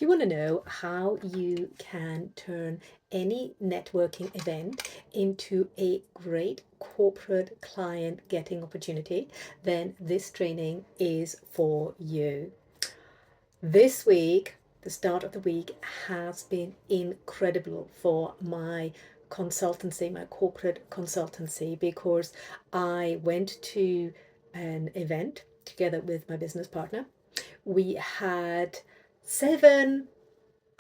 If you want to know how you can turn any networking event into a great corporate client getting opportunity, then this training is for you. This week, the start of the week has been incredible for my consultancy, my corporate consultancy, because I went to an event together with my business partner. We had 7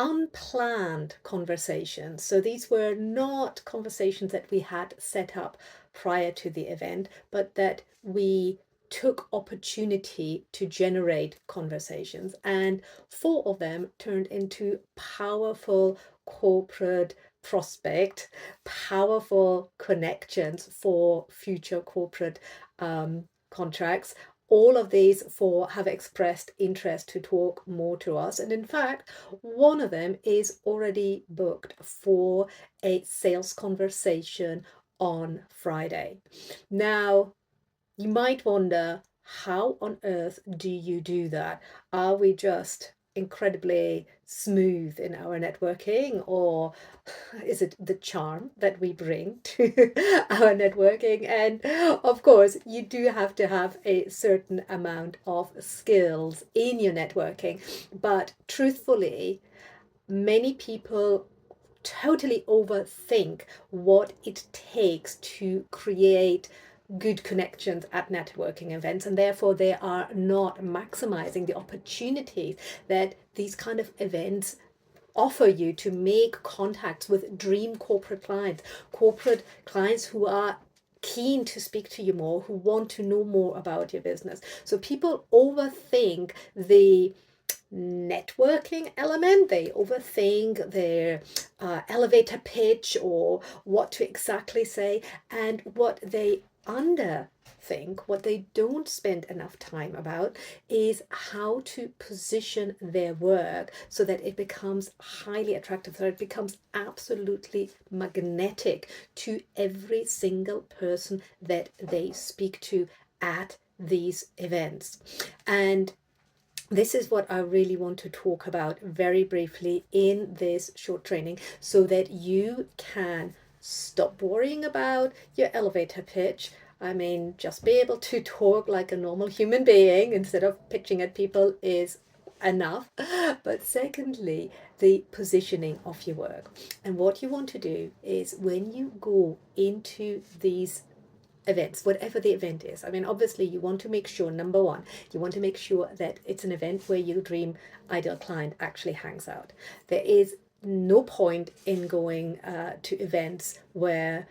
unplanned conversations. So these were not conversations that we had set up prior to the event, but that we took opportunity to generate conversations. And 4 of them turned into powerful corporate prospect, powerful connections for future corporate contracts. All of these 4 have expressed interest to talk more to us. And in fact, one of them is already booked for a sales conversation on Friday. Now, you might wonder, how on earth do you do that? Are we just incredibly smooth in our networking, or is it the charm that we bring to our networking? And of course, you do have to have a certain amount of skills in your networking, but truthfully, many people totally overthink what it takes to create good connections at networking events, and therefore they are not maximizing the opportunities that these kind of events offer you to make contacts with dream corporate clients who are keen to speak to you more, who want to know more about your business. So people overthink the networking element. They overthink their elevator pitch or what to exactly say, and what they underthink, what they don't spend enough time about, is how to position their work so that it becomes highly attractive, so it becomes absolutely magnetic to every single person that they speak to at these events. And this is what I really want to talk about very briefly in this short training, so that you can stop worrying about your elevator pitch. I mean, just be able to talk like a normal human being instead of pitching at people is enough. But secondly, the positioning of your work. And what you want to do is, when you go into these events, whatever the event is. I mean, obviously, you want to make sure, number one, you want to make sure that it's an event where your dream ideal client actually hangs out. There is no point in going to events where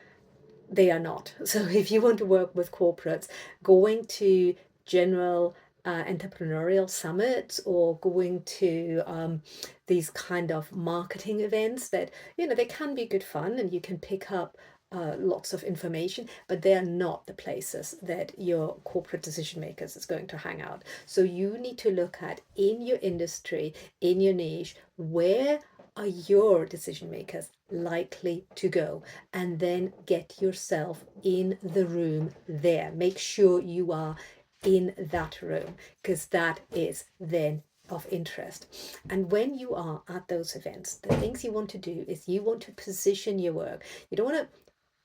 they are not. So if you want to work with corporates, going to general entrepreneurial summits, or going to these kind of marketing events that, they can be good fun and you can pick up lots of information, but they are not the places that your corporate decision makers is going to hang out. So you need to look at, in your industry, in your niche, where are your decision makers likely to go, and then get yourself in the room there. Make sure you are in that room, because that is then of interest. And when you are at those events, the things you want to do is, you want to position your work. You don't want to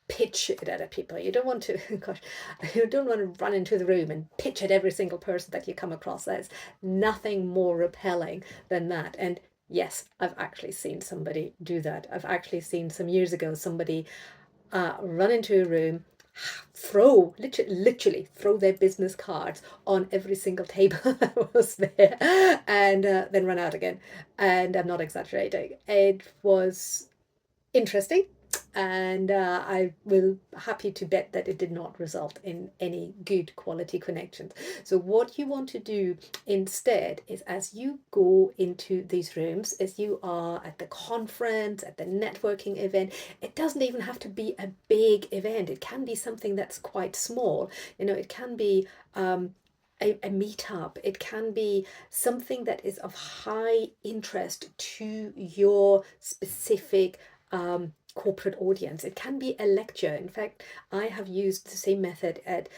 pitch it at people. You don't want to, gosh, you don't want to run into the room and pitch at every single person that you come across. There's nothing more repelling than that. And yes, I've actually seen somebody do that. I've actually seen, some years ago, somebody run into a room, literally throw their business cards on every single table that was there, and then run out again. And I'm not exaggerating. It was interesting, and I will happy to bet that it did not result in any good quality connections. So what you want to do instead is, as you go into these rooms, as you are at the conference, at the networking event, it doesn't even have to be a big event. It can be something that's quite small. It can be a meetup. It can be something that is of high interest to your specific corporate audience. It can be a lecture. In fact, I have used the same method at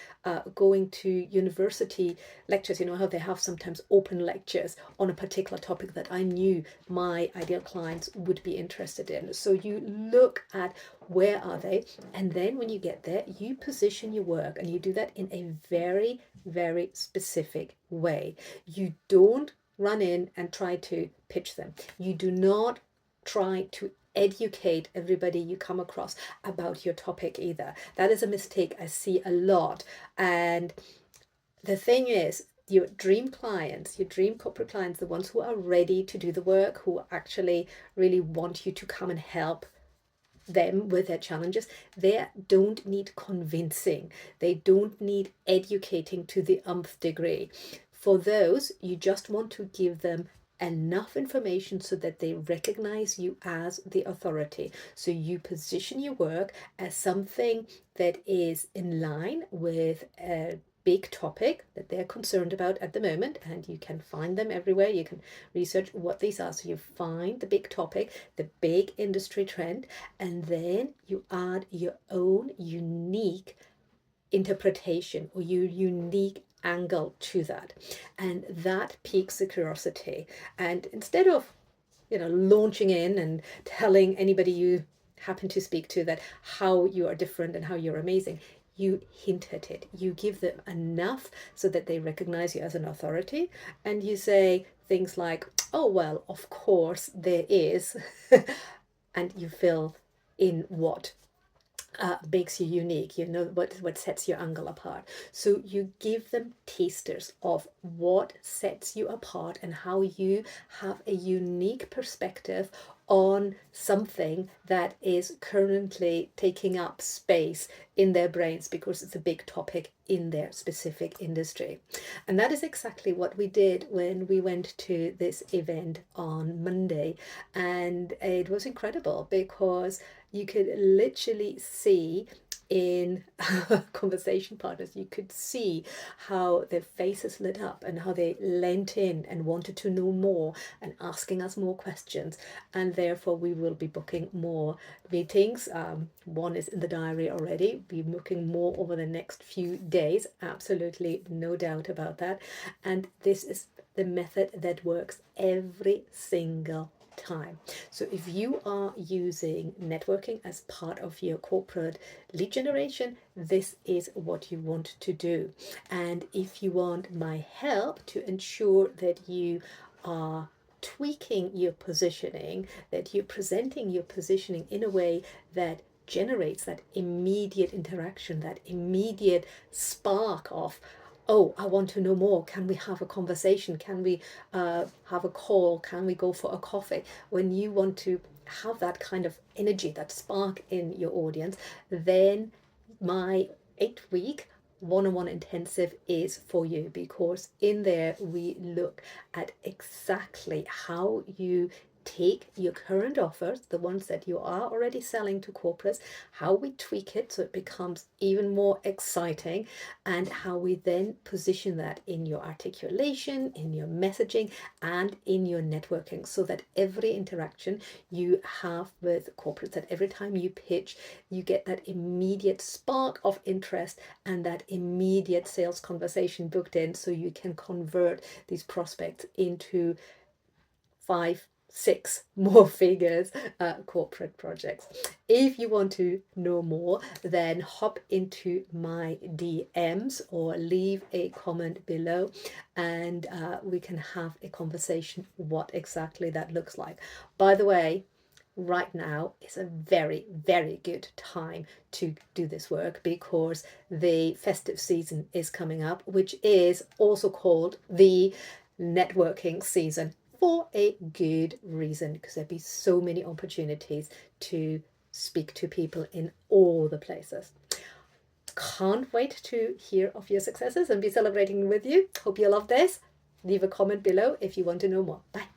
going to university lectures. You know how they have sometimes open lectures on a particular topic that I knew my ideal clients would be interested in. So you look at where are they, and then when you get there, you position your work, and you do that in a very, very specific way. You don't run in and try to pitch them. You do not try to educate everybody you come across about your topic either. That is a mistake I see a lot. And the thing is, your dream clients, your dream corporate clients, the ones who are ready to do the work, who actually really want you to come and help them with their challenges, they don't need convincing. They don't need educating to the umpth degree. For those, you just want to give them enough information so that they recognize you as the authority. So you position your work as something that is in line with a big topic that they're concerned about at the moment, and you can find them everywhere. You can research what these are. So you find the big topic, the big industry trend, and then you add your own unique interpretation or your unique angle to that, and that piques the curiosity. And instead of launching in and telling anybody you happen to speak to that how you are different and how you're amazing, you hint at it. You give them enough so that they recognize you as an authority, and you say things like, oh well, of course there is and you fill in what makes you unique, what sets your angle apart. So you give them tasters of what sets you apart and how you have a unique perspective on something that is currently taking up space in their brains because it's a big topic in their specific industry. And that is exactly what we did when we went to this event on Monday. And it was incredible because you could literally see in conversation partners, you could see how their faces lit up and how they leant in and wanted to know more and asking us more questions. And therefore we will be booking more meetings. One is in the diary already. We'll be booking more over the next few days, absolutely no doubt about that. And this is the method that works every single time. So if you are using networking as part of your corporate lead generation, this is what you want to do. And if you want my help to ensure that you are tweaking your positioning, that you're presenting your positioning in a way that generates that immediate interaction, that immediate spark of, oh, I want to know more. Can we have a conversation? Can we have a call? Can we go for a coffee? When you want to have that kind of energy, that spark in your audience, then my 8-week one-on-one intensive is for you, because in there we look at exactly how you take your current offers, the ones that you are already selling to corporates, how we tweak it so it becomes even more exciting, and how we then position that in your articulation, in your messaging, and in your networking, so that every interaction you have with corporates, that every time you pitch, you get that immediate spark of interest and that immediate sales conversation booked in, so you can convert these prospects into 5, 6 more figures corporate projects. If you want to know more, then hop into my DMs or leave a comment below, and we can have a conversation what exactly that looks like. By the way, right now is a very, very good time to do this work, because the festive season is coming up, which is also called the networking season, for a good reason, because there'll be so many opportunities to speak to people in all the places. Can't wait to hear of your successes and be celebrating with you. Hope you love this. Leave a comment below if you want to know more. Bye.